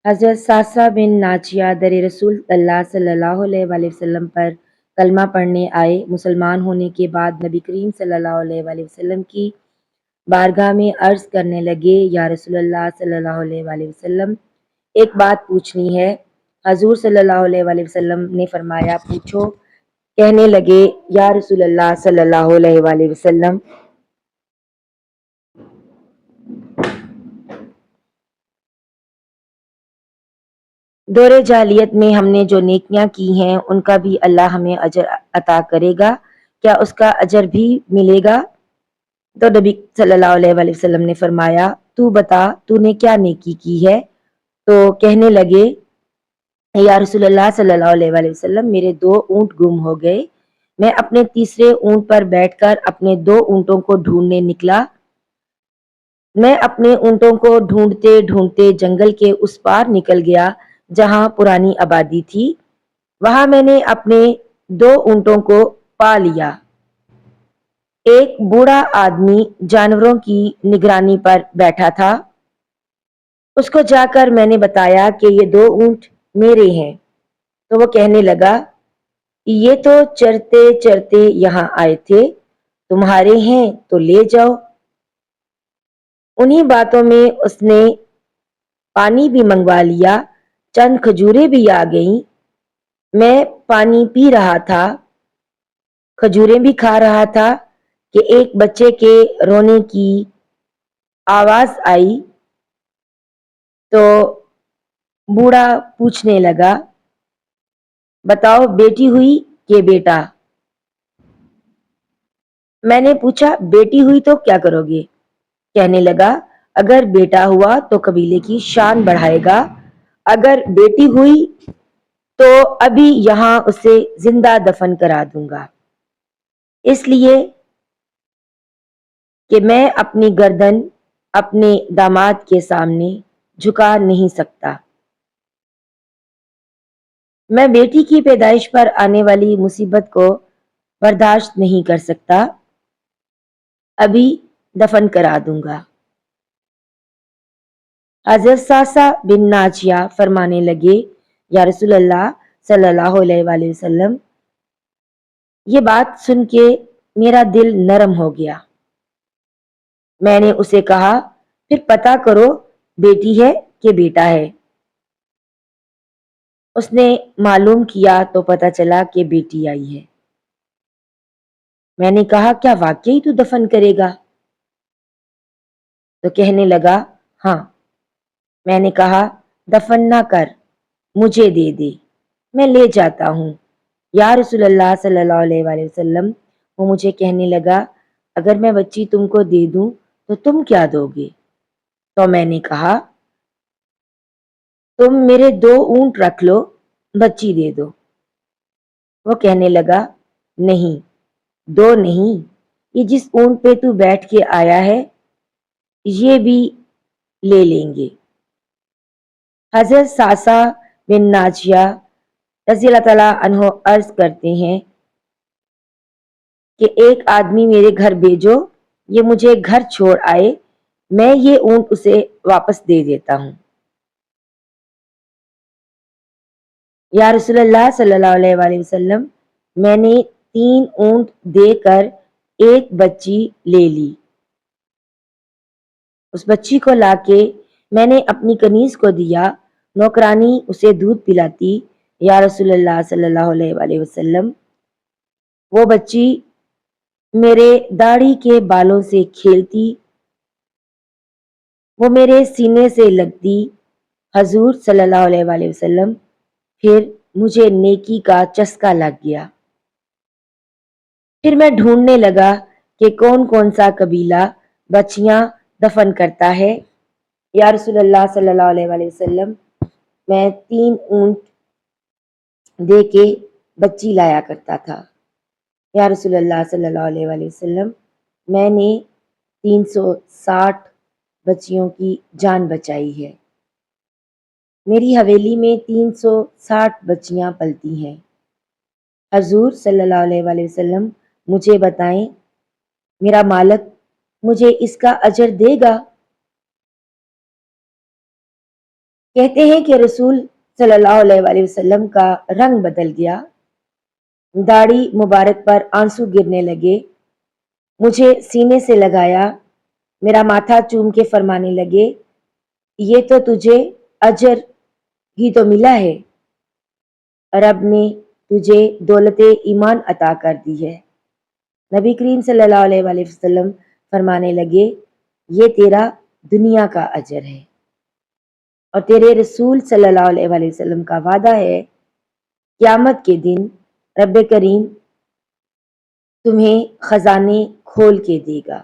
حضرت ساسا بن ناچیہ در رسول اللہ صلی اللہ علیہ وآلہ وسلم پر کلمہ پڑھنے آئے۔ مسلمان ہونے کے بعد نبی کریم صلی اللہ علیہ وآلہ وسلم کی بارگاہ میں عرض کرنے لگے، یا رسول اللہ صلی اللہ علیہ وآلہ وسلم، ایک بات پوچھنی ہے۔ حضور صلی اللہ علیہ وآلہ وسلم نے فرمایا، پوچھو۔ کہنے لگے، یا رسول اللہ صلی اللہ علیہ وآلہ وسلم، دور جاہلیت میں ہم نے جو نیکیاں کی ہیں ان کا بھی اللہ ہمیں اجر عطا کرے گا، کیا اس کا اجر بھی ملے گا؟ تو نبی صلی اللہ علیہ وآلہ وسلم نے فرمایا، تو بتا تو نے کیا نیکی کی ہے؟ تو کہنے لگے، یا رسول اللہ صلی اللہ علیہ وآلہ وسلم، میرے 2 اونٹ گم ہو گئے۔ میں اپنے تیسرے اونٹ پر بیٹھ کر اپنے 2 اونٹوں کو ڈھونڈنے نکلا۔ میں اپنے اونٹوں کو ڈھونڈتے ڈھونڈتے جنگل کے اس پار نکل گیا جہاں پرانی آبادی تھی۔ وہاں میں نے اپنے 2 اونٹوں کو پا لیا۔ ایک بوڑھا آدمی جانوروں کی نگرانی پر بیٹھا تھا۔ اس کو جا کر میں نے بتایا کہ یہ 2 اونٹ میرے ہیں۔ تو وہ کہنے لگا، یہ تو چرتے چرتے یہاں آئے تھے، تمہارے ہیں تو لے جاؤ۔ انہی باتوں میں اس نے پانی بھی منگوا لیا، چند کھجوریں بھی آ گئیں۔ میں پانی پی رہا تھا، کھجوریں بھی کھا رہا تھا کہ ایک بچے کے رونے کی آواز آئی۔ تو بوڑھا پوچھنے لگا، بتاؤ بیٹی ہوئی کہ بیٹا؟ میں نے پوچھا، بیٹی ہوئی تو کیا کرو گے؟ کہنے لگا، اگر بیٹا ہوا تو قبیلے کی شان بڑھائے گا، اگر بیٹی ہوئی تو ابھی یہاں اسے زندہ دفن کرا دوں گا، اس لیے کہ میں اپنی گردن اپنے داماد کے سامنے جھکا نہیں سکتا۔ میں بیٹی کی پیدائش پر آنے والی مصیبت کو برداشت نہیں کر سکتا، ابھی دفن کرا دوں گا۔ حضرت ساسا بن ناچیہ فرمانے لگے، یا رسول اللہ صلی اللہ علیہ وآلہ وسلم، یہ بات سن کے میرا دل نرم ہو گیا۔ میں نے اسے کہا، پھر پتہ کرو بیٹی ہے کہ بیٹا ہے۔ اس نے معلوم کیا تو پتہ چلا کہ بیٹی آئی ہے۔ میں نے کہا، کیا واقعی تو دفن کرے گا؟ تو کہنے لگا، ہاں۔ میں نے کہا، دفن نہ کر، مجھے دے دے، میں لے جاتا ہوں۔ یا رسول اللہ صلی اللہ علیہ وآلہ وسلم، وہ مجھے کہنے لگا، اگر میں بچی تم کو دے دوں تو تم کیا دو گے؟ تو میں نے کہا، تم میرے 2 اونٹ رکھ لو، بچی دے دو۔ وہ کہنے لگا، نہیں، 2 نہیں، یہ جس اونٹ پہ تو بیٹھ کے آیا ہے یہ بھی لے لیں گے۔ حضرت ساسا بن ناچیہ رضی اللہ تعالیٰ عنہ عرض کرتے ہیں کہ ایک آدمی میرے گھر بھیجو، یہ مجھے گھر چھوڑ آئے، میں یہ اونٹ اسے واپس دے دیتا ہوں۔ یا رسول اللہ صلی اللہ علیہ وآلہ وسلم، میں نے 3 اونٹ دے کر ایک بچی لے لی۔ اس بچی کو لا کے میں نے اپنی کنیز کو دیا، نوکرانی اسے دودھ پلاتی۔ یا رسول اللہ صلی اللہ علیہ وآلہ وسلم، وہ بچی میرے داڑھی کے بالوں سے کھیلتی، وہ میرے سینے سے لگتی۔ حضور صلی اللہ علیہ وآلہ وسلم، پھر مجھے نیکی کا چسکا لگ گیا۔ پھر میں ڈھونڈنے لگا کہ کون کون سا قبیلہ بچیاں دفن کرتا ہے۔ یا رسول اللہ صلی اللہ علیہ وآلہ وسلم، میں 3 اونٹ دے کے بچی لایا کرتا تھا۔ یا رسول اللہ صلی اللہ علیہ وآلہ وسلم، میں نے 360 بچیوں کی جان بچائی ہے۔ میری حویلی میں 360 بچیاں پلتی ہیں۔ حضور صلی اللہ علیہ وآلہ وسلم، مجھے بتائیں، میرا مالک مجھے اس کا اجر دے گا؟ کہتے ہیں کہ رسول صلی اللہ علیہ وآلہ وسلم کا رنگ بدل گیا، داڑھی مبارک پر آنسو گرنے لگے، مجھے سینے سے لگایا، میرا ماتھا چوم کے فرمانے لگے، یہ تو تجھے اجر ہی تو ملا ہے، رب نے تجھے دولت ایمان عطا کر دی ہے۔ نبی کریم صلی اللہ علیہ وآلہ وسلم فرمانے لگے، یہ تیرا دنیا کا اجر ہے، اور تیرے رسول صلی اللہ علیہ وآلہ وسلم کا وعدہ ہے، قیامت کے دن رب کریم تمہیں خزانے کھول کے دے گا۔